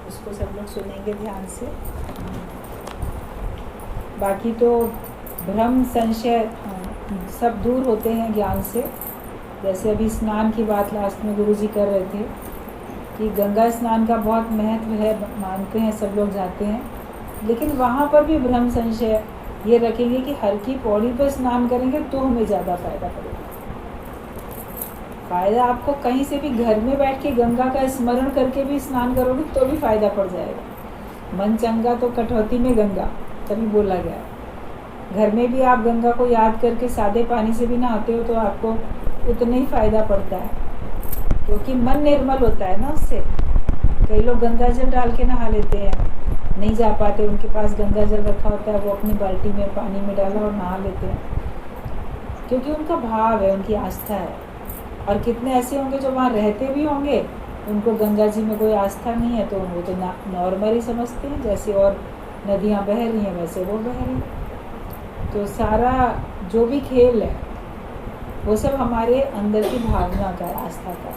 उसको सब लोग सुनेंगे ध्यान से। बाकी तो भ्रम संशय सब दूर होते हैं ज्ञान से। जैसे अभी स्नान की बात लास्ट में गुरुजी कर रहे थे कि गंगा स्नान का बहुत महत्व है, मानते हैं सब लोग, जाते हैं, लेकिन वहाँ पर भी भ्रम संशय ये रखेंगे कि हर की पौड़ी पर स्नान करेंगे तो हमें ज़्यादा फ़ायदा पड़ेगा। फ़ायदा आपको कहीं से भी घर में बैठ के गंगा का स्मरण करके भी स्नान करोगे तो भी फ़ायदा पड़ जाएगा। मन चंगा तो कटौती में गंगा, तभी बोला गया। घर में भी आप गंगा को याद करके सादे पानी से भी नहाते हो तो आपको उतना ही फ़ायदा पड़ता है, क्योंकि मन निर्मल होता है ना उससे। कई लोग गंगा जल डाल के नहा लेते हैं, नहीं जा पाते, उनके पास गंगा जल रखा होता है, वो अपनी बाल्टी में पानी में डाला और नहा लेते हैं, क्योंकि उनका भाव है, उनकी आस्था है। और कितने ऐसे होंगे जो वहाँ रहते भी होंगे, उनको गंगा जी में कोई आस्था नहीं है, तो वो तो नॉर्मल ही समझते हैं, जैसे और नदियाँ बह रही हैं वैसे वो बह रही हैं। तो सारा जो भी खेल है वो सब हमारे अंदर की भावना का, आस्था का।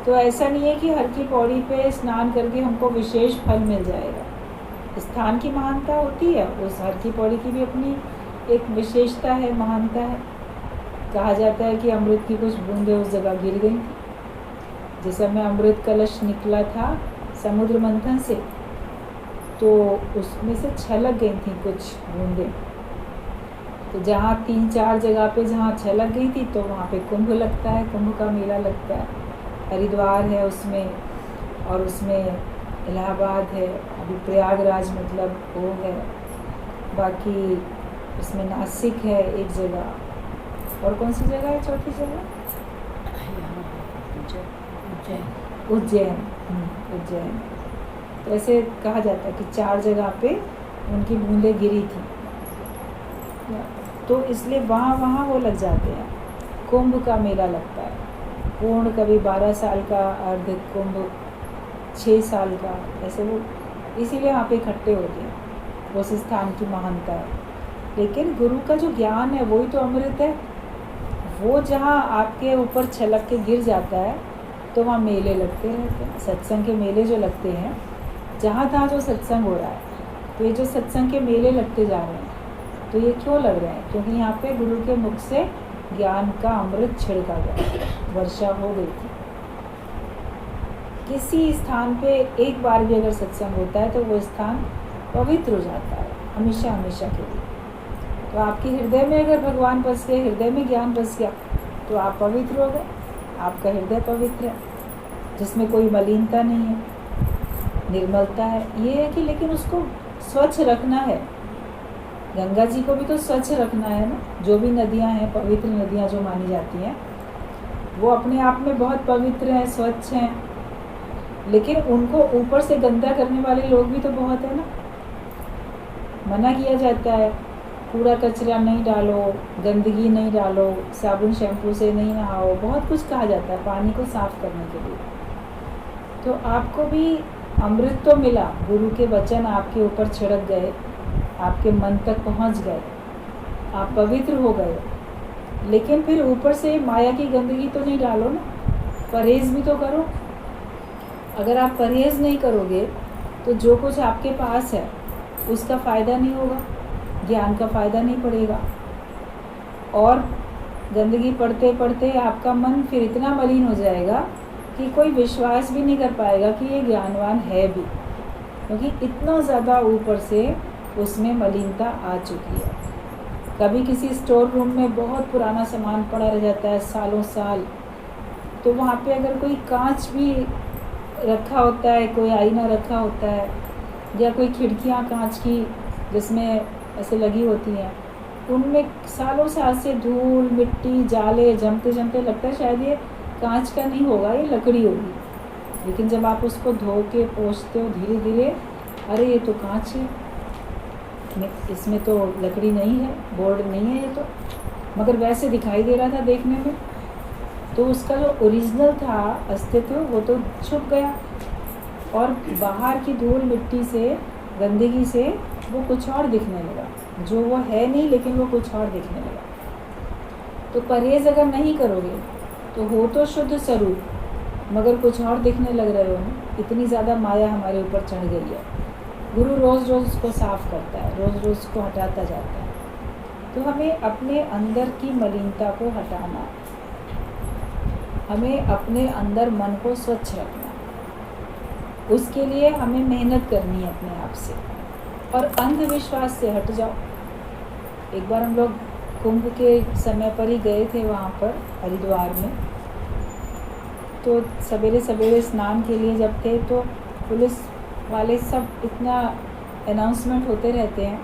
तो ऐसा नहीं है कि हर की पौड़ी पे स्नान करके हमको विशेष फल मिल जाएगा। स्थान की महानता होती है, उस हर की पौड़ी की भी अपनी एक विशेषता है, महानता है। कहा जाता है कि अमृत की कुछ बूंदें उस जगह गिर गई थी जिस समय अमृत कलश निकला था समुद्र मंथन से, तो उसमें से छलक गई थी कुछ बूंदें। तो जहाँ 3-4 जगह पे जहाँ छलक गई थी तो वहाँ पे कुंभ लगता है, कुंभ का मेला लगता है। हरिद्वार है उसमें, और उसमें इलाहाबाद है, अभी प्रयागराज मतलब वो है, बाकी उसमें नासिक है एक जगह, और कौन सी जगह है चौथी जगह? उज्जैन। उज्जैन। तो ऐसे कहा जाता है कि 4 जगह पे उनकी बूंदें गिरी थी, तो इसलिए वहाँ वो लग जाते हैं। कुंभ का मेला लगता है पूर्ण, कभी 12 साल का, अर्ध कुंभ 6 साल का, ऐसे वो इसीलिए वहाँ पे इकट्ठे होते हैं। उस स्थान की महानता है। लेकिन गुरु का जो ज्ञान है वही तो अमृत है। वो जहाँ आपके ऊपर छलक के गिर जाता है तो वहाँ मेले लगते रहते हैं, सत्संग के मेले जो लगते हैं, जहाँ तहाँ जो सत्संग हो रहा है। तो ये जो सत्संग के मेले लगते जा रहे हैं, तो ये क्यों लग रहे हैं? क्योंकि यहाँ पे गुरु के मुख से ज्ञान का अमृत छिड़का गया, वर्षा हो गई थी। किसी स्थान पे एक बार भी अगर सत्संग होता है तो वो स्थान पवित्र हो जाता है हमेशा हमेशा के लिए। तो आपके हृदय में अगर भगवान बस गए, हृदय में ज्ञान बस गया, तो आप पवित्र हो गए। आपका हृदय पवित्र है, जिसमें कोई मलिनता नहीं है, निर्मलता है। ये है कि लेकिन उसको स्वच्छ रखना है। गंगा जी को भी तो स्वच्छ रखना है ना। जो भी नदियाँ हैं, पवित्र नदियाँ जो मानी जाती हैं, वो अपने आप में बहुत पवित्र हैं, स्वच्छ हैं, लेकिन उनको ऊपर से गंदा करने वाले लोग भी तो बहुत है ना। मना किया जाता है, कूड़ा कचरा नहीं डालो, गंदगी नहीं डालो, साबुन शैम्पू से नहीं नहाओ, बहुत कुछ कहा जाता है पानी को साफ करने के लिए। तो आपको भी अमृत तो मिला, गुरु के वचन आपके ऊपर छिड़क गए, आपके मन तक पहुंच गए, आप पवित्र हो गए, लेकिन फिर ऊपर से माया की गंदगी तो नहीं डालो ना, परहेज भी तो करो। अगर आप परहेज नहीं करोगे तो जो कुछ आपके पास है उसका फ़ायदा नहीं होगा, ज्ञान का फ़ायदा नहीं पड़ेगा, और गंदगी पड़ते पड़ते आपका मन फिर इतना मलिन हो जाएगा कि कोई विश्वास भी नहीं कर पाएगा कि ये ज्ञानवान है भी, क्योंकि इतना ज़्यादा ऊपर से उसमें मलिनता आ चुकी है। कभी किसी स्टोर रूम में बहुत पुराना सामान पड़ा रह जाता है सालों साल, तो वहाँ पे अगर कोई कांच भी रखा होता है, कोई आईना रखा होता है, या कोई खिड़कियाँ कांच की जिसमें ऐसे लगी होती हैं, उनमें सालों साल से धूल मिट्टी जाले जमते जमते लगता है शायद ये कांच का नहीं होगा, ये लकड़ी होगी। लेकिन जब आप उसको धो के पोंछते हो धीरे धीरे, अरे ये तो कांच है, इसमें तो लकड़ी नहीं है, बोर्ड नहीं है ये तो, मगर वैसे दिखाई दे रहा था देखने में। तो उसका जो ओरिजिनल था अस्तित्व वो तो छुप गया, और बाहर की धूल मिट्टी से, गंदगी से वो कुछ और दिखने लगा, जो वो है नहीं लेकिन वो कुछ और दिखने लगा। तो परहेज अगर नहीं करोगे तो हो तो शुद्ध स्वरूप, मगर कुछ और दिखने लग रहे हो ना। इतनी ज़्यादा माया हमारे ऊपर चढ़ गई है। गुरु रोज़ रोज़ उसको साफ करता है, रोज़ रोज़ उसको हटाता जाता है। तो हमें अपने अंदर की मलिनता को हटाना, हमें अपने अंदर मन को स्वच्छ रखना, उसके लिए हमें मेहनत करनी है अपने आप से। और अंधविश्वास से हट जाओ। एक बार हम लोग कुंभ के समय पर ही गए थे वहाँ पर हरिद्वार में, तो सवेरे सवेरे स्नान के लिए जब थे तो पुलिस वाले सब इतना अनाउंसमेंट होते रहते हैं,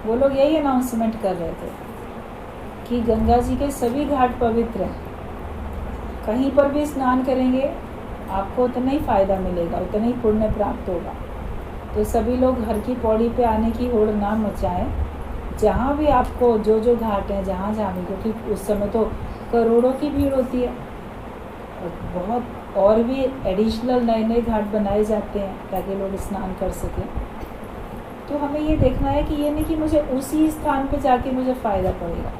वो लोग यही अनाउंसमेंट कर रहे थे कि गंगा जी के सभी घाट पवित्र हैं, कहीं पर भी स्नान करेंगे आपको उतना ही फ़ायदा मिलेगा, उतना ही पुण्य प्राप्त होगा। तो सभी लोग हर की पौड़ी पे आने की होड़ ना मचाएं। जहाँ भी आपको जो जो घाट हैं, जहाँ जहाँ भी, क्योंकि उस समय तो करोड़ों की भीड़ होती है और बहुत और भी एडिशनल नए नए घाट बनाए जाते हैं ताकि लोग स्नान कर सकें। तो हमें ये देखना है कि ये नहीं कि मुझे उसी स्थान पे जाके मुझे फ़ायदा पड़ेगा।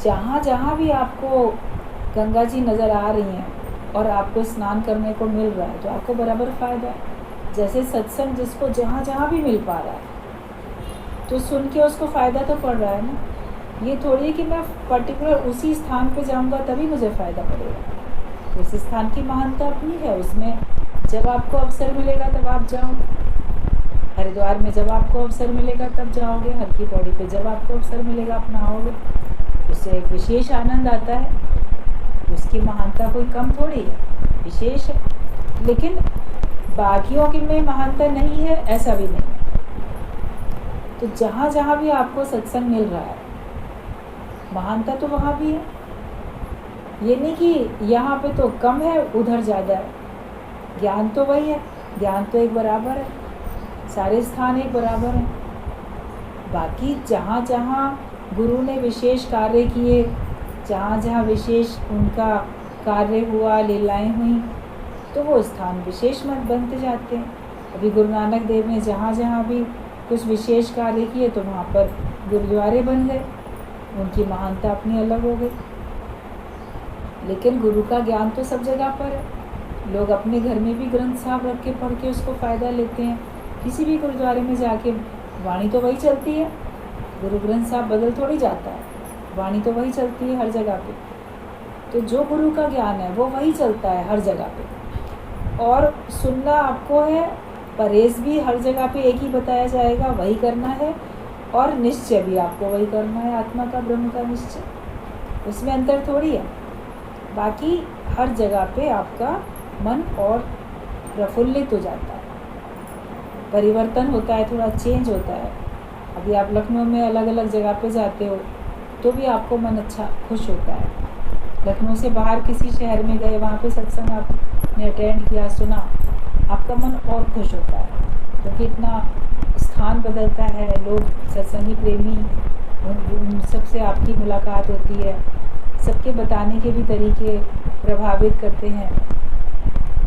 जहाँ जहाँ भी आपको गंगा जी नज़र आ रही हैं और आपको स्नान करने को मिल रहा है तो आपको बराबर फ़ायदा है। जैसे सत्संग जिसको जहाँ जहाँ भी मिल पा रहा है तो सुन के उसको फ़ायदा तो पड़ रहा है ना। ये थोड़ी कि मैं पर्टिकुलर उसी स्थान पे जाऊंगा तभी मुझे फ़ायदा पड़ेगा। उस स्थान की महानता अपनी है, उसमें जब आपको अवसर मिलेगा तब आप जाओगे। हरिद्वार में जब आपको अवसर मिलेगा तब जाओगे, हर की पौड़ी पे जब आपको अवसर मिलेगा आप नहाओगे, उससे एक विशेष आनंद आता है। उसकी महानता कोई कम थोड़ी है, विशेष है। लेकिन बाकियों की में महानता नहीं है ऐसा भी नहीं है। तो जहाँ जहाँ भी आपको सत्संग मिल रहा है महानता तो वहाँ भी है। ये नहीं कि यहाँ पे तो कम है उधर ज़्यादा है। ज्ञान तो वही है, ज्ञान तो एक बराबर है, सारे स्थान एक बराबर हैं। बाकी जहाँ जहाँ गुरु ने विशेष कार्य किए, जहाँ जहाँ विशेष उनका कार्य हुआ, लीलाएँ हुई, तो वो स्थान विशेष मत बनते जाते हैं। अभी गुरु नानक देव ने जहाँ जहाँ भी कुछ विशेष कार्य किए तो वहाँ पर गुरुद्वारे बन गए, उनकी महानता अपनी अलग हो गई। लेकिन गुरु का ज्ञान तो सब जगह पर है। लोग अपने घर में भी ग्रंथ साहब रख के पढ़ के उसको फ़ायदा लेते हैं। किसी भी गुरुद्वारे में जाके वाणी तो वही चलती है, गुरु ग्रंथ साहब बदल थोड़ी जाता है, वाणी तो वही चलती है हर जगह पे। तो जो गुरु का ज्ञान है वो वही चलता है हर जगह पे। और सुनना आपको है, परहेज़ भी हर जगह पे एक ही बताया जाएगा, वही करना है। और निश्चय भी आपको वही करना है, आत्मा का ब्रह्म का निश्चय, उसमें अंतर थोड़ी है। बाकी हर जगह पे आपका मन और प्रफुल्लित हो जाता है, परिवर्तन होता है, थोड़ा चेंज होता है। अभी आप लखनऊ में अलग अलग जगह पे जाते हो तो भी आपको मन अच्छा खुश होता है। लखनऊ से बाहर किसी शहर में गए, वहाँ पे सत्संग आपने अटेंड किया, सुना, आपका मन और खुश होता है क्योंकि इतना स्थान बदलता है, लोग सत्संगी प्रेमी, उन सबसे आपकी मुलाकात होती है, सबके बताने के भी तरीके प्रभावित करते हैं।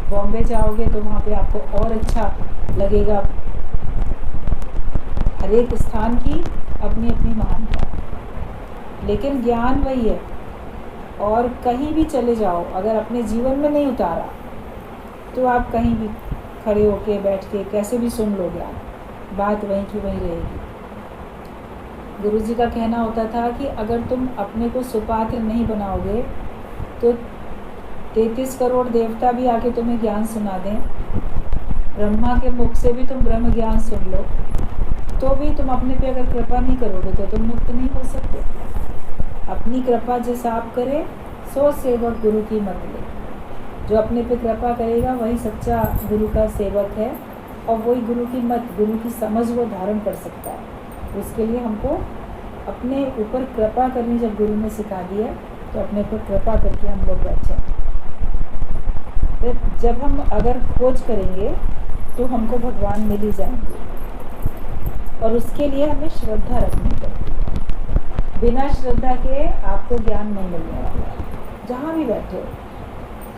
बॉम्बे जाओगे तो वहाँ पे आपको और अच्छा लगेगा। हर एक स्थान की अपनी अपनी महानता, लेकिन ज्ञान वही है। और कहीं भी चले जाओ, अगर अपने जीवन में नहीं उतारा तो आप कहीं भी खड़े होके बैठ के कैसे भी सुन लोगे, आप बात वहीं की वहीं रहेगी। गुरु जी का कहना होता था कि अगर तुम अपने को सुपात्र नहीं बनाओगे तो 33 करोड़ देवता भी आके तुम्हें ज्ञान सुना दें, ब्रह्मा के मुख से भी तुम ब्रह्म ज्ञान सुन लो, तो भी तुम अपने पे अगर कृपा नहीं करोगे तो तुम मुक्त नहीं हो सकते। अपनी कृपा जिस आप करे सो सेवक गुरु की मत ले। जो अपने पे कृपा करेगा वही सच्चा गुरु का सेवक है, और वही गुरु की मत, गुरु की समझ वो धारण कर सकता है। उसके लिए हमको अपने ऊपर कृपा करनी जब गुरु ने सिखा दी है तो अपने ऊपर कृपा करके हम लोग बैठे। फिर जब हम अगर खोज करेंगे तो हमको भगवान मिल ही जाएंगे, और उसके लिए हमें श्रद्धा रखनी पड़ती है। बिना श्रद्धा के आपको ज्ञान नहीं मिलने वाला। जहाँ भी बैठे हो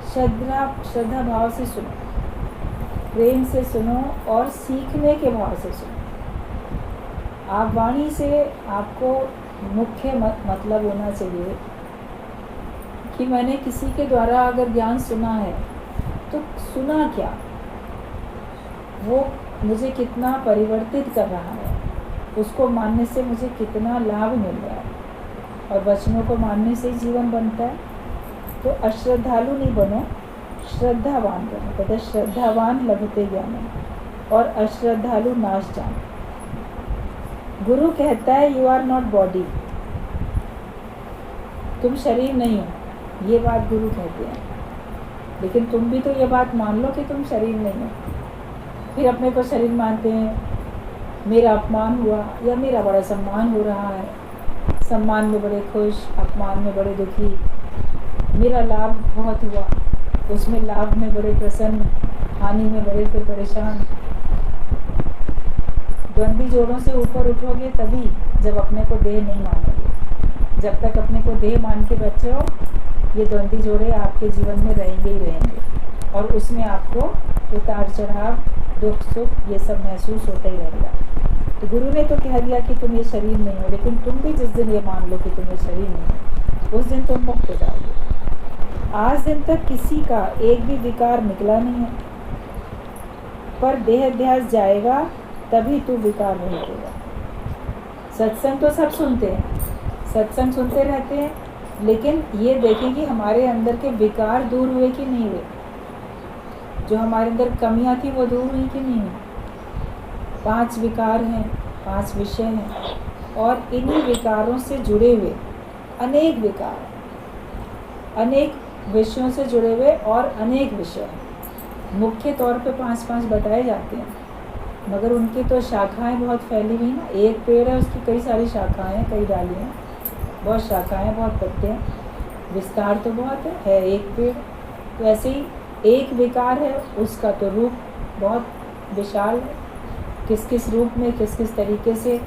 श्रद्धा भाव से सुनो, प्रेम से सुनो और सीखने के भाव से सुनो। आप वाणी से आपको मुख्य मतलब होना चाहिए कि मैंने किसी के द्वारा अगर ज्ञान सुना है तो सुना क्या, वो मुझे कितना परिवर्तित कर रहा है, उसको मानने से मुझे कितना लाभ मिल रहा है, और वचनों को मानने से ही जीवन बनता है। तो अश्रद्धालु नहीं बनो, श्रद्धावान बनो। कहते श्रद्धावान लभते ज्ञानम, और अश्रद्धालु नाश जाने। गुरु कहता है यू आर नॉट बॉडी, तुम शरीर नहीं हो, ये बात गुरु कहते हैं। लेकिन तुम भी तो ये बात मान लो कि तुम शरीर नहीं हो। फिर अपने को शरीर मानते हैं, मेरा अपमान हुआ या मेरा बड़ा सम्मान हो रहा है, सम्मान में बड़े खुश, अपमान में बड़े दुखी, मेरा लाभ बहुत हुआ, उसमें लाभ में बड़े प्रसन्न, हानि में बड़े फिर परेशान। द्वंद्वी जोड़ों से ऊपर उठोगे तभी, जब अपने को देह नहीं मानोगे। जब तक अपने को देह मान के बैठे हो, ये द्वंद्वी जोड़े आपके जीवन में रहेंगे ही रहेंगे, और उसमें आपको उतार चढ़ाव, दुख सुख ये सब महसूस होता ही रहेगा। तो गुरु ने तो कह दिया कि तुम ये शरीर नहीं हो, लेकिन तुम भी जिस दिन ये मान लो कि तुम ये शरीर नहीं हो, उस दिन तुम मुक्त हो जाओगे। आज दिन तक किसी का एक भी विकार निकला नहीं है, पर देह अध्यास जाएगा तभी तू विकार नहीं होगा। सत्संग तो सब सुनते हैं, सत्संग सुनते रहते हैं, लेकिन ये देखें कि हमारे अंदर के विकार दूर हुए कि नहीं हुए, जो हमारे अंदर कमियां थी वो दूर हुई कि नहीं हुई। 5 विकार हैं, 5 विषय हैं, और इन्हीं विकारों से जुड़े हुए अनेक विकार, अनेक विषयों से जुड़े हुए और अनेक विषय हैं। मुख्य तौर पे 5-5 बताए जाते हैं, मगर उनकी तो शाखाएं बहुत फैली हुई ना। एक पेड़ है, उसकी कई सारी शाखाएं हैं, कई डालियाँ, बहुत शाखाएं, बहुत पत्ते हैं, विस्तार तो बहुत है एक पेड़। तो ऐसे ही एक विकार है, उसका तो रूप बहुत विशाल है, किस किस रूप में, किस किस तरीके से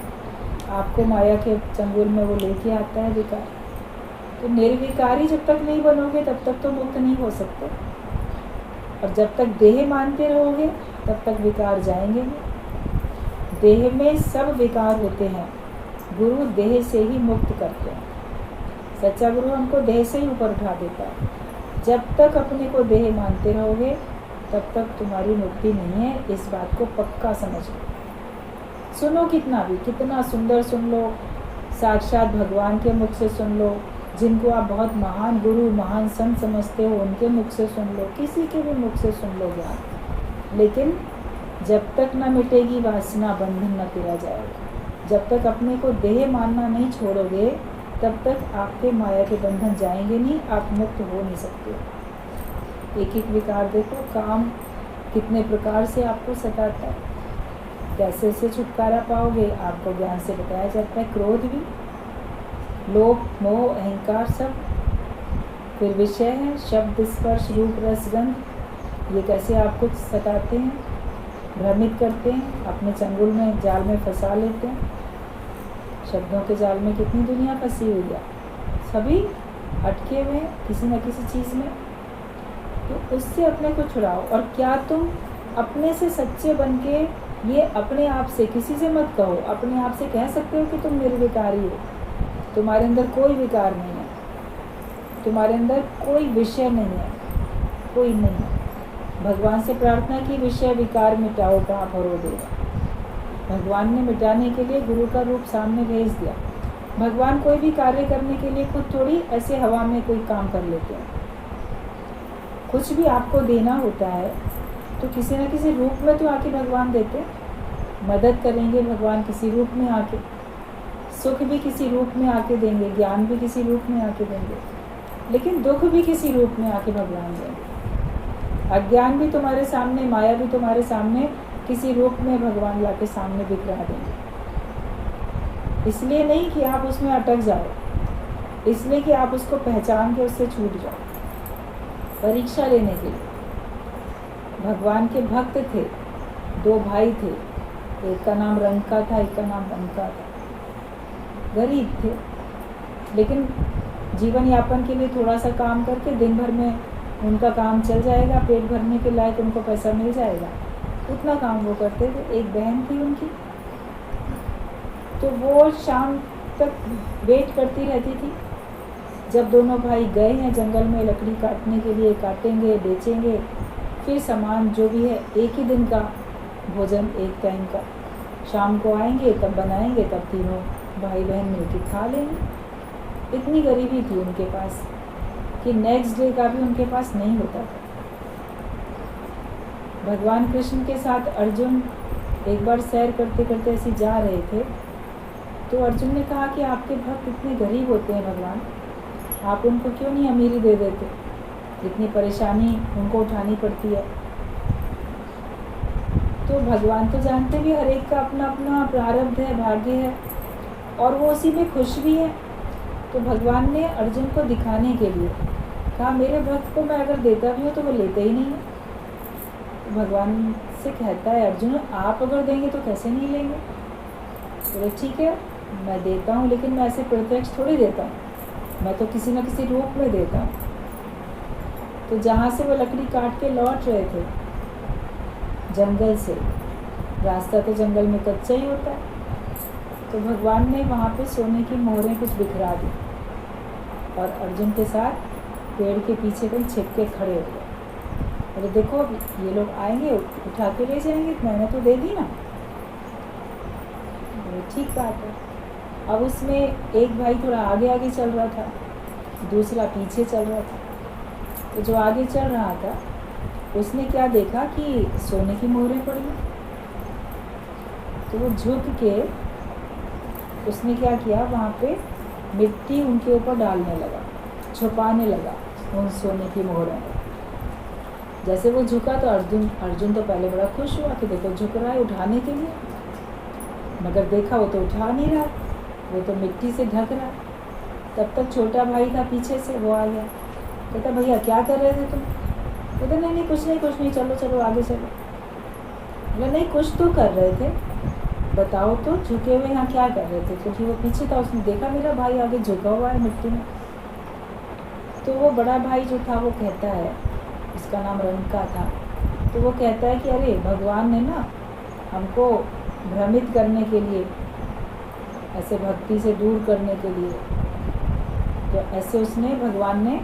आपको माया के चंगुल में वो लेके आता है विकार। तो निर्विकारी जब तक नहीं बनोगे तब तक तो मुक्त नहीं हो सकते, और जब तक देह मानते रहोगे तब तक विकार जाएंगे नहीं। देह में सब विकार होते हैं, गुरु देह से ही मुक्त करते हैं। सच्चा गुरु हमको देह से ही ऊपर उठा देता है। जब तक अपने को देह मानते रहोगे तब तक तुम्हारी मुक्ति नहीं है, इस बात को पक्का समझ लो। सुनो कितना भी, कितना सुंदर सुन लो, साक्षात भगवान के मुख से सुन लो, जिनको आप बहुत महान गुरु, महान संत समझते हो, उनके मुख से सुन लो, किसी के भी मुख से सुन लो ज्ञान, लेकिन जब तक न मिटेगी वासना, बंधन न पिरा जाएगा। जब तक अपने को देह मानना नहीं छोड़ोगे तब तक आपके माया के बंधन जाएंगे नहीं, आप मुक्त हो नहीं सकते। एक एक विकार देखो, काम कितने प्रकार से आपको सताता है, कैसे इससे छुटकारा पाओगे आपको ज्ञान से बताया जाता है। क्रोध भी, लोभ, मोह, अहंकार सब फिर विषय है, शब्द, स्पर्श, रूप, रस, गंध, ये कैसे आपको सताते हैं, भ्रमित करते हैं, अपने चंगुल में, जाल में फंसा लेते हैं। शब्दों के जाल में कितनी दुनिया फंसी हुई है, सभी अटके हुए हैं किसी न किसी चीज़ में। तो उससे अपने को छुड़ाओ। और क्या तुम अपने से सच्चे बन के, ये अपने आप से, किसी से मत कहो, अपने आप से कह सकते हो कि तुम निर्विकारी हो, तुम्हारे अंदर कोई विकार नहीं है, तुम्हारे अंदर कोई विषय नहीं है, कोई नहीं है। भगवान से प्रार्थना की, विषय विकार मिटाओ, कहाँ भरो देगा। भगवान ने मिटाने के लिए गुरु का रूप सामने भेज दिया। भगवान कोई भी कार्य करने के लिए खुद थोड़ी ऐसे हवा में कोई काम कर लेते हैं। कुछ भी आपको देना होता है तो किसी न किसी रूप में तो आके भगवान देते हैं। मदद करेंगे भगवान किसी रूप में आके, सुख भी किसी रूप में आके देंगे, ज्ञान भी किसी रूप में आके देंगे, लेकिन दुख भी किसी रूप में आके भगवान देंगे। अज्ञान भी तुम्हारे सामने, माया भी तुम्हारे सामने, किसी रूप में भगवान लाके सामने दिखला देंगे। इसलिए नहीं कि आप उसमें अटक जाओ, इसलिए कि आप उसको पहचान के उससे छूट जाओ। परीक्षा लेने के लिए भगवान के भक्त थे, 2 भाई थे, एक का नाम रंका था, एक का नाम बंका था। गरीब थे, लेकिन जीवन यापन के लिए थोड़ा सा काम करके दिन भर में उनका काम चल जाएगा, पेट भरने के लायक उनको पैसा मिल जाएगा, उतना काम वो करते थे। एक बहन थी उनकी, तो वो शाम तक वेट करती रहती थी जब दोनों भाई गए हैं जंगल में लकड़ी काटने के लिए, काटेंगे, बेचेंगे, फिर सामान जो भी है एक ही दिन का भोजन, एक टाइम का, शाम को आएंगे तब बनाएंगे, तब तीनों भाई बहन मिलकर खा लेंगे। इतनी गरीबी थी उनके पास कि नेक्स्ट डे का भी उनके पास नहीं होता था। भगवान कृष्ण के साथ अर्जुन एक बार सैर करते करते ऐसे जा रहे थे, तो अर्जुन ने कहा कि आपके भक्त इतने गरीब होते हैं भगवान, आप उनको क्यों नहीं अमीरी दे देते, इतनी परेशानी उनको उठानी पड़ती है। तो भगवान तो जानते भी हर एक का अपना अपना प्रारब्ध है, भाग्य है, और वो उसी में खुश भी है। तो भगवान ने अर्जुन को दिखाने के लिए कहा मेरे भक्त को मैं अगर देता भी हूँ तो वो लेते ही नहीं है। तो भगवान से कहता है अर्जुन आप अगर देंगे तो कैसे नहीं लेंगे। बोले ठीक है मैं देता हूँ, लेकिन मैं ऐसे प्रत्यक्ष थोड़ी देता हूँ, मैं तो किसी न किसी रूप में देता हूँ। तो जहाँ से वो लकड़ी काट के लौट रहे थे जंगल से, रास्ता तो जंगल में कच्चा ही होता है, तो भगवान ने वहाँ पे सोने की मोहरें कुछ बिखरा दी और अर्जुन के साथ पेड़ के पीछे कहीं छिप के खड़े हो गए। अरे देखो ये लोग आएंगे उठा के ले जाएंगे, मैंने तो दे दी ना। ठीक बात है। अब उसमें एक भाई थोड़ा आगे आगे चल रहा था, दूसरा पीछे चल रहा था। तो जो आगे चल रहा था उसने क्या देखा कि सोने की मोहरें पड़ी, तो वो झुक के उसने क्या किया, वहाँ पे मिट्टी उनके ऊपर डालने लगा, छुपाने लगा उन सोने की मोहरों को। जैसे वो झुका तो अर्जुन तो पहले बड़ा खुश हुआ कि देखो झुक रहा है उठाने के लिए, मगर देखा वो तो उठा नहीं रहा, वो तो मिट्टी से ढक रहा। तब तक छोटा भाई था पीछे से, वो आ गया, कहता भैया क्या कर रहे थे तुम। कहता नहीं कुछ नहीं चलो चलो आगे चलो। बोला नहीं कुछ तो कर रहे थे, बताओ तो झुके हुए यहाँ क्या कर रहे थे। क्योंकि वो पीछे था, उसने देखा मेरा भाई आगे झुका हुआ है मिट्टी में। तो वो बड़ा भाई जो था वो कहता है, उसका नाम रंका था, तो वो कहता है कि अरे भगवान ने ना हमको भ्रमित करने के लिए, ऐसे भक्ति से दूर करने के लिए, तो ऐसे उसने भगवान ने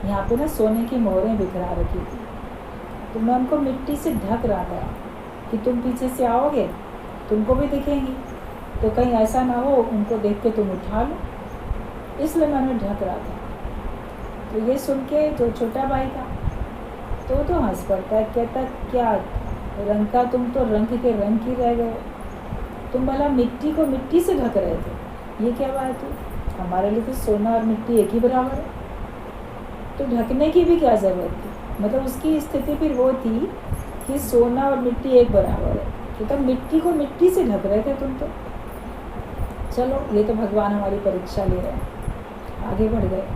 यहाँ पे ना सोने की मोहरें बिखरा रखी थी। तो मैं उनको मिट्टी से ढक रहा था कि तुम पीछे से आओगे तुमको भी दिखेंगी, तो कहीं ऐसा ना हो उनको देख के तुम उठा लो, इसलिए मैंने ढक रहा था। तो ये सुन के जो छोटा भाई था तो हंस पड़ता है, कहता क्या रंग का, तुम तो रंग के रंग ही रह गए, तुम भला मिट्टी को मिट्टी से ढक रहे थे, ये क्या बात है, हमारे लिए तो सोना और मिट्टी एक ही बराबर है, तो ढकने की भी क्या ज़रूरत थी। मतलब उसकी स्थिति फिर वो थी कि सोना और मिट्टी एक बराबर है, तो तब मिट्टी को मिट्टी से ढक रहे थे तुम तो। चलो ये तो भगवान हमारी परीक्षा ले रहे हैं, आगे बढ़ गए।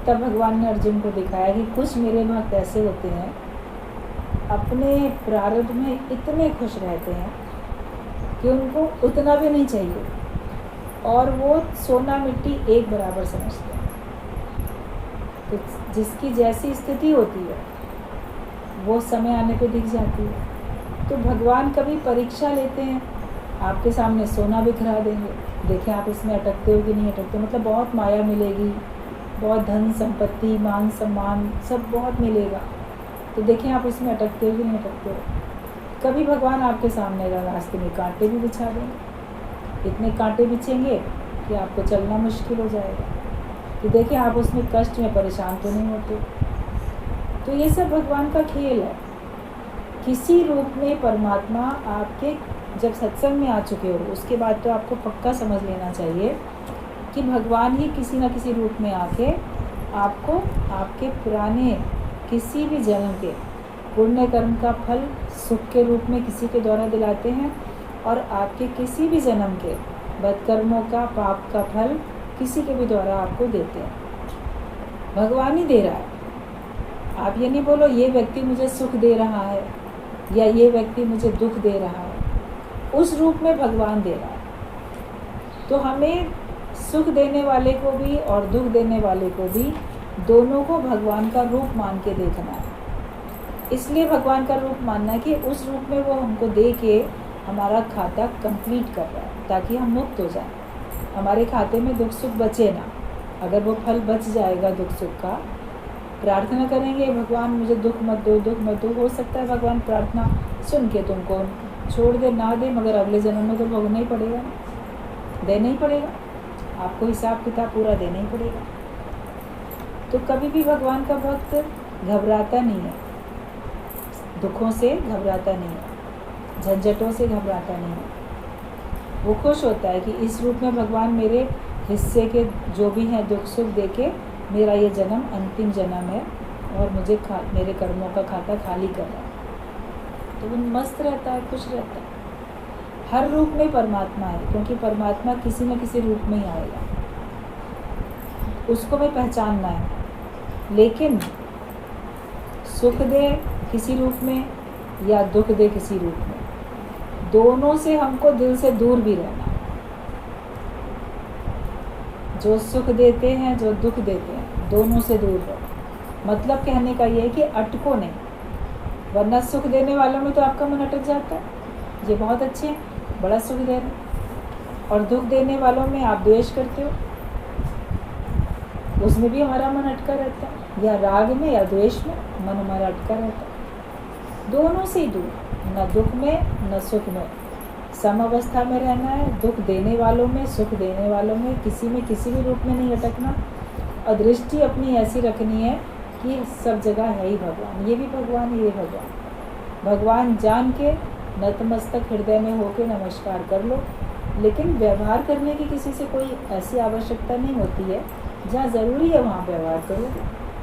तब भगवान ने अर्जुन को दिखाया कि कुछ मेरे भक्त ऐसे होते हैं अपने प्रारब्ध में इतने खुश रहते हैं कि उनको उतना भी नहीं चाहिए, और वो सोना मिट्टी एक बराबर समझते हैं। तो जिसकी जैसी स्थिति होती है वो समय आने पे दिख जाती है। तो भगवान कभी परीक्षा लेते हैं, आपके सामने सोना बिखरा देंगे, देखें आप इसमें अटकते हो कि नहीं अटकते। मतलब बहुत माया मिलेगी, बहुत धन संपत्ति मान सम्मान सब बहुत मिलेगा, तो देखें आप इसमें अटकते हो कि नहीं अटकते हो। कभी भगवान आपके सामने रास्ते में कांटे भी बिछा देंगे, इतने कांटे बिछेंगे कि आपको चलना मुश्किल हो जाएगा, कि देखें आप उसमें कष्ट में परेशान तो नहीं होते। तो ये सब भगवान का खेल है। किसी रूप में परमात्मा आपके जब सत्संग में आ चुके हो उसके बाद तो आपको पक्का समझ लेना चाहिए कि भगवान ही किसी न किसी रूप में आके आपको आपके पुराने किसी भी जन्म के पुण्य कर्म का फल सुख के रूप में किसी के द्वारा दिलाते हैं, और आपके किसी भी जन्म के बदकर्मों का पाप का फल किसी के भी द्वारा आपको देते हैं। भगवान ही दे रहा है। आप ये नहीं बोलो ये व्यक्ति मुझे सुख दे रहा है या ये व्यक्ति मुझे दुख दे रहा है, उस रूप में भगवान दे रहा है। तो हमें सुख देने वाले को भी और दुख देने वाले को भी दोनों को भगवान का रूप मान के देखना है। इसलिए भगवान का रूप मानना है कि उस रूप में वो हमको दे के हमारा खाता कंप्लीट कर रहा है, ताकि हम मुक्त हो जाएं, हमारे खाते में दुख सुख बचे ना। अगर वो फल बच जाएगा दुख सुख का प्रार्थना करेंगे भगवान मुझे दुख मत दो, दुख मत दो, हो सकता है भगवान प्रार्थना सुन के तुमको छोड़ दे, ना दे, मगर अगले जन्म में तो भोगना ही पड़ेगा ना, देना ही पड़ेगा, आपको हिसाब किताब पूरा देना ही पड़ेगा। तो कभी भी भगवान का भक्त घबराता नहीं है, दुखों से घबराता नहीं है, झंझटों से घबराता नहीं है। वो खुश होता है कि इस रूप में भगवान मेरे हिस्से के जो भी हैं दुख सुख दे के मेरा ये जन्म अंतिम जन्म है और मुझे मेरे कर्मों का खाता खाली कर रहा है। तो वो मस्त रहता है, खुश रहता है। हर रूप में परमात्मा है, क्योंकि परमात्मा किसी न किसी रूप में ही आएगा, उसको भी पहचानना है। लेकिन सुख दे किसी रूप में या दुख दे किसी रूप में, दोनों से हमको दिल से दूर भी रहना। जो सुख देते हैं, जो दुख देते हैं, दोनों से दूर रहो। मतलब कहने का ये है कि अटको नहीं, वरना सुख देने वालों में तो आपका मन अटक जाता है, ये बहुत अच्छे हैं, बड़ा सुख दे रहे हैं, और दुख देने वालों में आप द्वेष करते हो, उसमें भी हमारा मन अटका रहता है, या राग में या द्वेष में मन हमारा अटका रहता है। दोनों से ही दूर, न दुख में न सुख में, सम अवस्था में रहना है। दुख देने वालों में, सुख देने वालों में, किसी में किसी भी रूप में नहीं अटकना। और दृष्टि अपनी ऐसी रखनी है कि सब जगह है ही भगवान, ये भी भगवान, ये भगवान। भगवान जान के नतमस्तक हृदय में होके नमस्कार कर लो, लेकिन व्यवहार करने की किसी से कोई ऐसी आवश्यकता नहीं होती है। जहाँ ज़रूरी है वहाँ व्यवहार करो,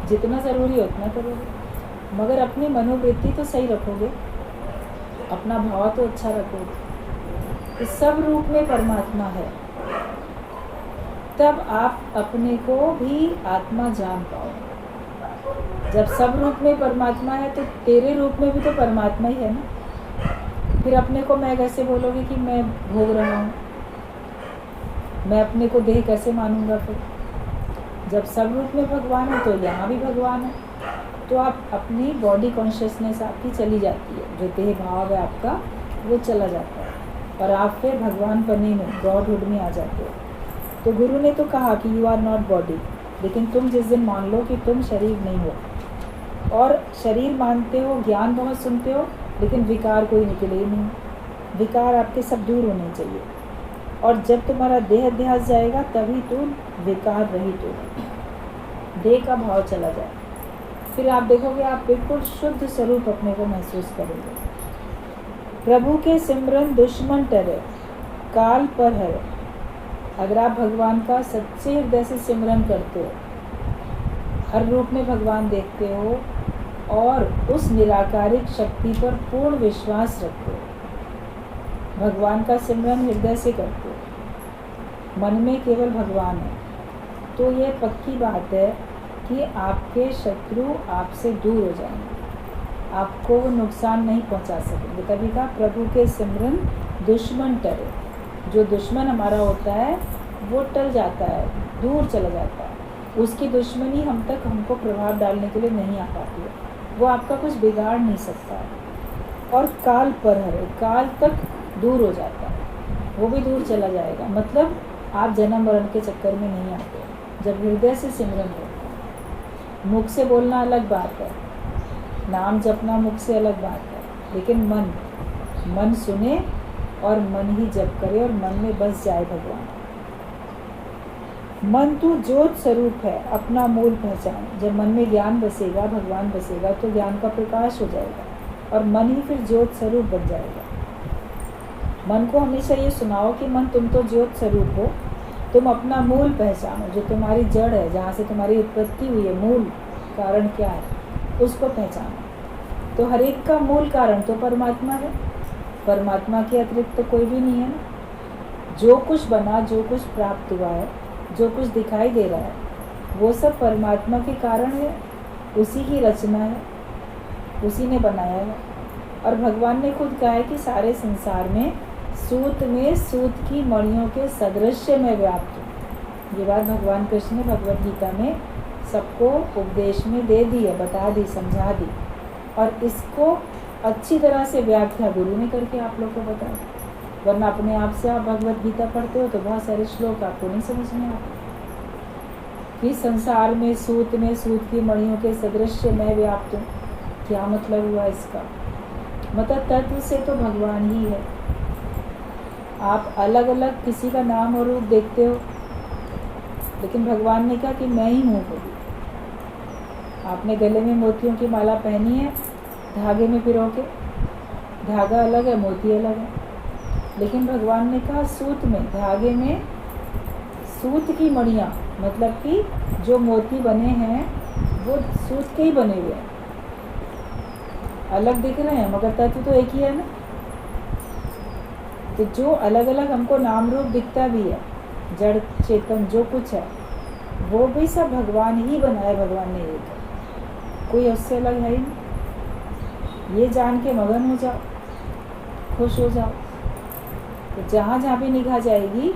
जितना ज़रूरी है उतना करोगे, मगर अपनी मनोवृत्ति तो सही रखोगे, अपना भाव तो अच्छा रखोगे। इस सब रूप में परमात्मा है, तब आप अपने को भी आत्मा जान पाओगे। जब सब रूप में परमात्मा है तो तेरे रूप में भी तो परमात्मा ही है ना। फिर अपने को मैं कैसे बोलोगे कि मैं भोग रहा हूँ, मैं अपने को देह कैसे मानूंगा? फिर जब सब रूप में भगवान है तो यहाँ भी भगवान है, तो आप अपनी बॉडी कॉन्शियसनेस आपकी चली जाती है, जो देह भाव है आपका वो चला जाता है, और आप फिर भगवान पने में, गॉडहुड में आ जाते हो। तो गुरु ने तो कहा कि यू आर नॉट बॉडी, लेकिन तुम जिस दिन मान लो कि तुम शरीर नहीं हो, और शरीर मानते हो, ज्ञान बहुत सुनते हो, लेकिन विकार कोई निकले ही नहीं, विकार आपके सब दूर होने चाहिए। और जब तुम्हारा देह अध्यास जाएगा तभी तुम विकार रहित हो, देह का भाव चला जाए, फिर आप देखोगे आप बिल्कुल शुद्ध स्वरूप अपने को महसूस करोगे। प्रभु के सिमरन दुश्मन टरे, काल पर है। अगर आप भगवान का सच्चे हृदय से सिमरन करते हो, हर रूप में भगवान देखते हो, और उस निराकारिक शक्ति पर पूर्ण विश्वास रखते हो, भगवान का सिमरन हृदय से करते हो, मन में केवल भगवान है, तो ये पक्की बात है कि आपके शत्रु आपसे दूर हो जाएंगे, आपको वो नुकसान नहीं पहुंचा सकेंगे। तभी कहा प्रभु के सिमरन दुश्मन टरे, जो दुश्मन हमारा होता है वो टल जाता है, दूर चला जाता है, उसकी दुश्मनी हम तक हमको प्रभाव डालने के लिए नहीं आ पाती है, वो आपका कुछ बिगाड़ नहीं सकता है। और काल पर है, काल तक दूर हो जाता है, वो भी दूर चला जाएगा। मतलब आप जन्म मरण के चक्कर में नहीं आते जब हृदय से सिमरन होता है। मुख से बोलना अलग बात है, नाम जपना मुख से अलग बात है, लेकिन मन सुने और मन ही जप करे और मन में बस जाए भगवान। मन तू ज्योत स्वरूप है, अपना मूल पहचान। जब मन में ज्ञान बसेगा, भगवान बसेगा, तो ज्ञान का प्रकाश हो जाएगा और मन ही फिर ज्योत स्वरूप बन जाएगा। मन को हमेशा ये सुनाओ कि मन तुम तो ज्योत स्वरूप हो, तुम अपना मूल पहचानो, जो तुम्हारी जड़ है, जहाँ से तुम्हारी उत्पत्ति हुई है, मूल कारण क्या है उसको पहचानो। तो हर एक का मूल कारण तो परमात्मा है, परमात्मा के अतिरिक्त तो कोई भी नहीं है ना। जो कुछ बना, जो कुछ प्राप्त हुआ है, जो कुछ दिखाई दे रहा है, वो सब परमात्मा के कारण है, उसी की रचना है, उसी ने बनाया है। और भगवान ने खुद कहा है कि सारे संसार में सूत की मणियों के सदृश्य में व्याप्त हूँ। ये बात भगवान कृष्ण ने भगवद गीता में सबको उपदेश में दे दी है, बता दी, समझा दी, और इसको अच्छी तरह से व्याख्या गुरु ने करके आप लोग को बताया। वरना अपने आप से आप भगवद गीता पढ़ते हो तो बहुत सारे श्लोक आपको नहीं समझ में आते। कि संसार में सूत की मणियों के सदृश मैं व्याप्त हूँ। क्या मतलब हुआ इसका? मतलब तत्व से तो भगवान ही है। आप अलग अलग किसी का नाम और रूप देखते हो, लेकिन भगवान ने कहा कि मैं ही हूँ वो। आपने गले में मोतियों की माला पहनी है, धागे में पिरो के, धागा अलग है, मोती अलग है, लेकिन भगवान ने कहा सूत में, धागे में सूत की मणियाँ, मतलब कि जो मोती बने हैं वो सूत के ही बने हुए हैं। अलग दिख रहे हैं मगर तत्व तो एक ही है ना। तो जो अलग अलग हमको नाम रूप दिखता भी है, जड़ चेतन जो कुछ है, वो भी सब भगवान ही बनाया, भगवान ने एक है, कोई उससे अलग है ही नहीं। ये जान के मगन हो जाओ, खुश हो जाओ। तो जहाँ जहाँ भी निगाह जाएगी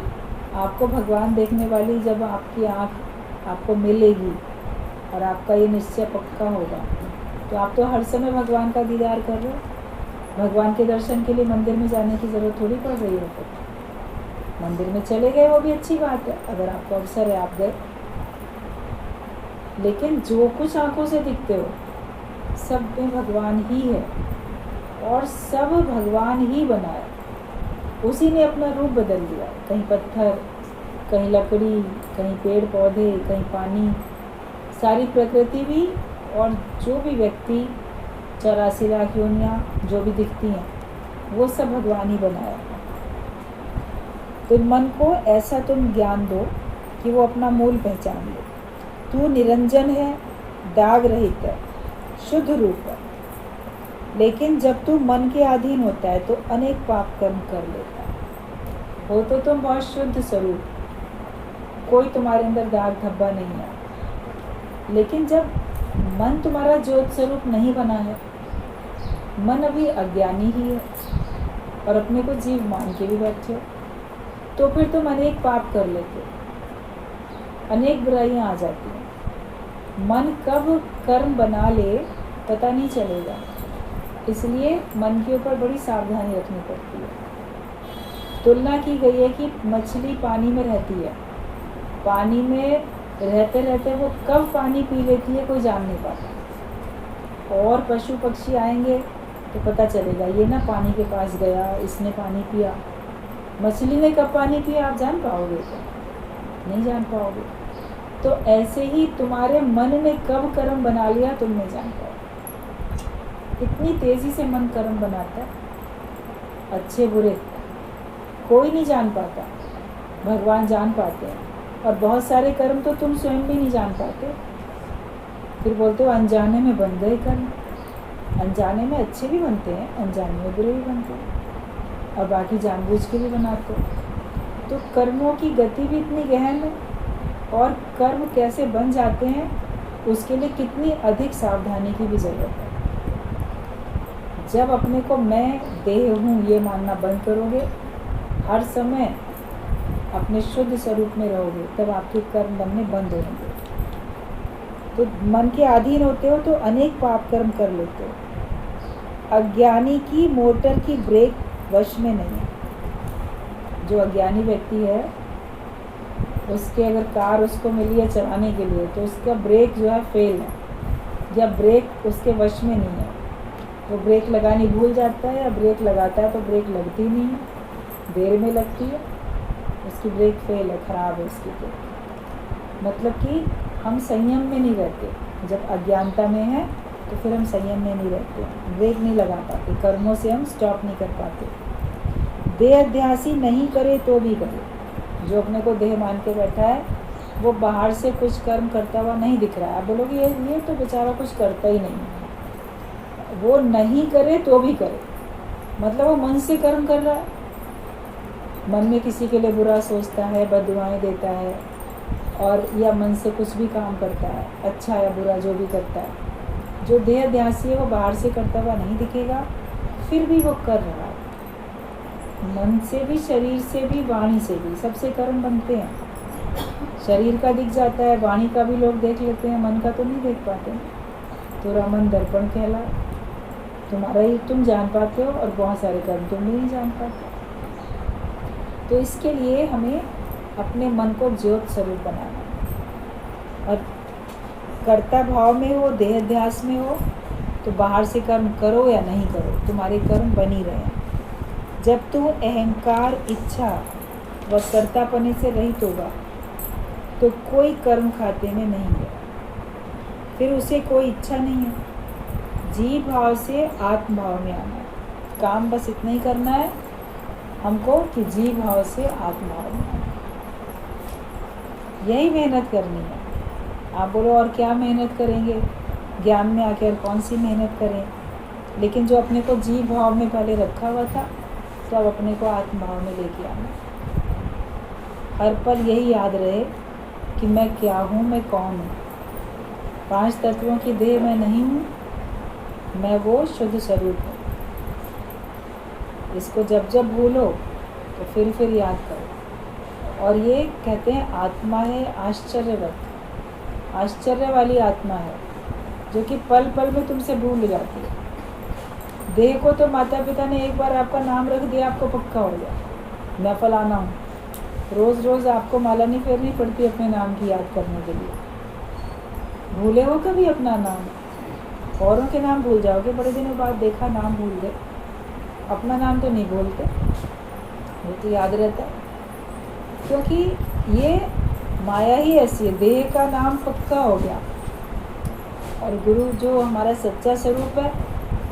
आपको भगवान देखने वाली, जब आपकी आँख आपको मिलेगी और आपका ये निश्चय पक्का होगा, तो आप तो हर समय भगवान का दीदार कर रहे हो। भगवान के दर्शन के लिए मंदिर में जाने की ज़रूरत थोड़ी पड़ रही है। तो मंदिर में चले गए वो भी अच्छी बात है, अगर आपको अवसर है आप गए, लेकिन जो कुछ आँखों से दिखते हो सब में भगवान ही है और सब भगवान ही बनाया। उसी ने अपना रूप बदल दिया, कहीं पत्थर, कहीं लकड़ी, कहीं पेड़ पौधे, कहीं पानी, सारी प्रकृति भी और जो भी व्यक्ति 84 लाख योनियाँ जो भी दिखती हैं वो सब भगवान ही बनाया। तो मन को ऐसा तुम ज्ञान दो कि वो अपना मूल पहचान ले। तू निरंजन है, दाग रहित है, शुद्ध रूप है, लेकिन जब तू मन के अधीन होता है तो अनेक पाप कर्म कर लेता है। हो तो तुम बहुत शुद्ध स्वरूप, कोई तुम्हारे अंदर दाग धब्बा नहीं है, लेकिन जब मन तुम्हारा ज्योत स्वरूप नहीं बना है, मन अभी अज्ञानी ही है और अपने को जीव मान के भी बैठे हो, तो फिर तुम अनेक पाप कर लेते हो, अनेक बुराइयां आ जाती हैं। मन कब कर्म बना ले पता नहीं चलेगा, इसलिए मन के ऊपर बड़ी सावधानी रखनी पड़ती है। तुलना की गई है कि मछली पानी में रहती है, पानी में रहते रहते वो कब पानी पी लेती है कोई जान नहीं पाता। और पशु पक्षी आएंगे तो पता चलेगा, ये ना पानी के पास गया, इसने पानी पिया। मछली ने कब पानी पिया आप जान पाओगे? नहीं जान पाओगे। तो ऐसे ही तुम्हारे मन ने कब कर्म बना लिया तुम नहीं जान पाओगे। इतनी तेज़ी से मन कर्म बनाता है, अच्छे बुरे कोई नहीं जान पाता, भगवान जान पाते हैं। और बहुत सारे कर्म तो तुम स्वयं भी नहीं जान पाते, फिर बोलते हो अनजाने में बन गए कर्म। अनजाने में अच्छे भी बनते हैं, अनजाने में बुरे भी बनते हैं, और बाकी जानबूझ के भी बनाते हो। तो कर्मों की गति भी इतनी गहन है, और कर्म कैसे बन जाते हैं उसके लिए कितनी अधिक सावधानी की भी ज़रूरत है। जब अपने को मैं देह हूँ ये मानना बंद करोगे, हर समय अपने शुद्ध स्वरूप में रहोगे, तब आपके कर्म बनने बंद होंगे। तो मन के अधीन होते हो तो अनेक पाप कर्म कर लेते हो। अज्ञानी की मोटर की ब्रेक वश में नहीं है। जो अज्ञानी व्यक्ति है उसके अगर कार उसको मिली है चलाने के लिए तो उसका ब्रेक जो है फेल है, या ब्रेक उसके वश में नहीं है। वो ब्रेक लगानी भूल जाता है, या ब्रेक लगाता है तो ब्रेक लगती नहीं है, देर में लगती है, उसकी ब्रेक फेल है, ख़राब है उसकी ब्रेक। मतलब कि हम संयम में नहीं रहते। जब अज्ञानता में है तो फिर हम संयम में नहीं रहते, ब्रेक नहीं लगा पाते, कर्मों से हम स्टॉप नहीं कर पाते। देह अध्यासी नहीं करे तो भी करे। जो अपने को देह मान के बैठा है वो बाहर से कुछ कर्म करता हुआ नहीं दिख रहा है। आप बोलोगे ये तो बेचारा कुछ करता ही नहीं। वो नहीं करे तो भी करे, मतलब वो मन से कर्म कर रहा है। मन में किसी के लिए बुरा सोचता है, बददुआएं देता है, और या मन से कुछ भी काम करता है, अच्छा या बुरा जो भी करता है। जो देह अध्यासी है वो बाहर से करता हुआ नहीं दिखेगा, फिर भी वो कर रहा है। मन से भी, शरीर से भी, वाणी से भी, सबसे कर्म बनते हैं। शरीर का दिख जाता है, वाणी का भी लोग देख लेते हैं, मन का तो नहीं देख पाते। तेरा मन दर्पण कहलाए, तुम्हारा ही तुम जान पाते हो और बहुत सारे कर्म तुम भी नहीं जान पाते। तो इसके लिए हमें अपने मन को ज्योत स्वरूप बनाना है। और कर्ता भाव में हो, देह अध्यास में हो, तो बाहर से कर्म करो या नहीं करो, तुम्हारे कर्म बनी रहे। जब तू अहंकार, इच्छा व कर्तापने से रहित होगा तो कोई कर्म खाते में नहीं है, फिर उसे कोई इच्छा नहीं है। जीव भाव से आत्म भाव में आना है। काम बस इतना ही करना है हमको कि जीव भाव से आत्म भाव में आना, यही मेहनत करनी है। आप बोलो और क्या मेहनत करेंगे, ज्ञान में आकर कौन सी मेहनत करें, लेकिन जो अपने को जीव भाव में पहले रखा हुआ था तो अब अपने को आत्म भाव में लेके आना। हर पल यही याद रहे कि मैं क्या हूँ, मैं कौन हूँ। 5 तत्वों की देह मैं नहीं हूँ, मैं वो शुद्ध स्वरूप हूँ। इसको जब जब भूलो तो फिर याद करो। और ये कहते हैं आत्मा है आश्चर्यवत, आश्चर्य वाली आत्मा है जो कि पल पल में तुमसे भूल जाती है। देह को तो माता पिता ने एक बार आपका नाम रख दिया, आपको पक्का हो गया मैं फलाना हूँ। रोज़ रोज़ आपको माला नहीं फेरनी पड़ती अपने नाम की याद करने के लिए। भूले हो कभी अपना नाम? औरों के नाम भूल जाओगे, बड़े दिनों बाद देखा नाम भूल गए, अपना नाम तो नहीं भूलते, वो तो याद रहता है। क्योंकि ये माया ही ऐसी है, देह का नाम पक्का हो गया। और गुरु जो हमारा सच्चा स्वरूप है,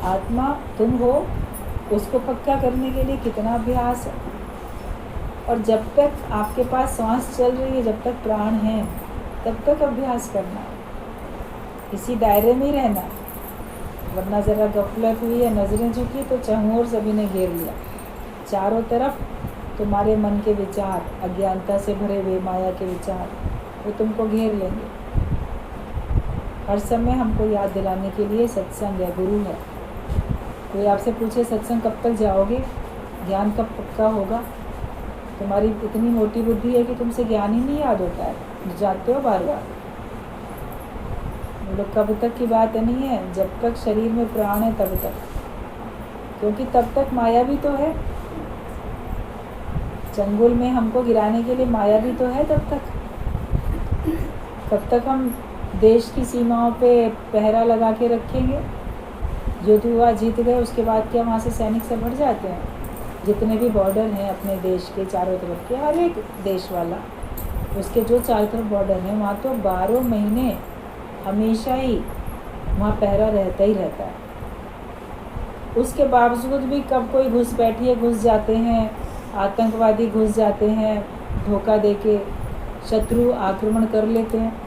आत्मा तुम हो, उसको पक्का करने के लिए कितना अभ्यास है। और जब तक आपके पास सांस चल रही है, जब तक प्राण है, तब तक अभ्यास करना है, इसी दायरे में ही रहना है। वरना ज़रा गफलत हुई है, नज़रें झुकी तो चहुओर सभी ने घेर लिया। चारों तरफ तुम्हारे मन के विचार, अज्ञानता से भरे हुए माया के विचार, वो तुमको घेर लेंगे। हर समय हमको याद दिलाने के लिए सत्संग है, गुरु है। कोई आपसे पूछे सत्संग कब तक जाओगे, ज्ञान कब पक्का होगा, तुम्हारी इतनी मोटी बुद्धि है कि तुमसे ज्ञान ही नहीं याद होता है, जाते हो बार बार। लोग कब तक की बात नहीं है, जब तक शरीर में प्राण है तब तक, क्योंकि तब तक माया भी तो है। चंगुल में हमको गिराने के लिए माया भी तो है तब तक। कब तक हम देश की सीमाओं पे पहरा लगा के रखेंगे? युद्ध हुआ, जीत गए, उसके बाद क्या वहाँ से सैनिक सब हट जाते हैं? जितने भी बॉर्डर हैं अपने देश के चारों तरफ के, हर एक देश वाला उसके जो चारों तरफ बॉर्डर हैं, वहाँ तो 12 महीने हमेशा ही वहाँ पहरा रहता ही रहता है। उसके बावजूद भी कब कोई घुसपैठिए घुस जाते हैं, आतंकवादी घुस जाते हैं, धोखा देके शत्रु आक्रमण कर लेते हैं।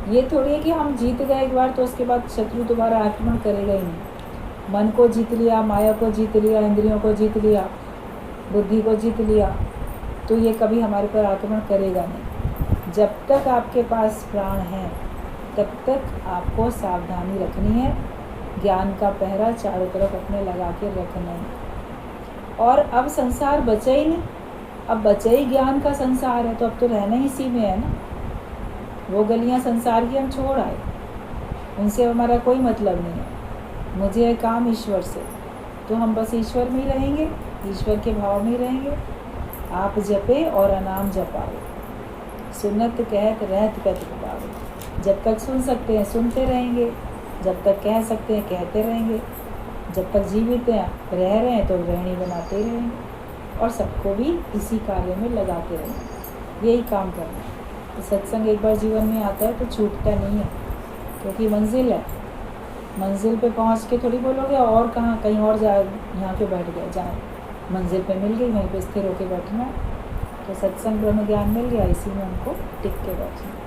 ये थोड़ी है कि हम जीत गए एक बार तो उसके बाद शत्रु दोबारा आक्रमण करेगा ही नहीं। मन को जीत लिया, माया को जीत लिया, इंद्रियों को जीत लिया, बुद्धि को जीत लिया, तो ये कभी हमारे पर आक्रमण करेगा नहीं। जब तक आपके पास प्राण है तब तक आपको सावधानी रखनी है, ज्ञान का पहरा चारों तरफ अपने लगा के रखना है। और अब संसार बचा ही नहीं, अब बचा ही ज्ञान का संसार है, तो अब तो रहना ही इसी में है ना। वो गलियां संसार की हम छोड़ आए, उनसे हमारा कोई मतलब नहीं है। मुझे है काम ईश्वर से, तो हम बस ईश्वर में ही रहेंगे, ईश्वर के भाव में ही रहेंगे। आप जपे और अनाम जपाओ, सुनत कहत रहत कत पाओ। जब तक सुन सकते हैं सुनते रहेंगे, जब तक कह सकते हैं कहते रहेंगे, जब तक जीवित हैं रह रहे हैं तो रहनी बनाते ही रहेंगे, और सबको भी इसी कार्य में लगाते रहेंगे। यही काम करना है। तो सत्संग एक बार जीवन में आता है तो छूटता नहीं है, क्योंकि मंजिल है। मंजिल पे पहुंच के थोड़ी बोलोगे और कहाँ, कहीं और जा, यहाँ पे बैठ गए, जाए मंजिल पे मिल गई, वहीं पे स्थिर होके बैठना। तो सत्संग ब्रह्म ज्ञान मिल गया, इसी में हमको टिक के बैठना।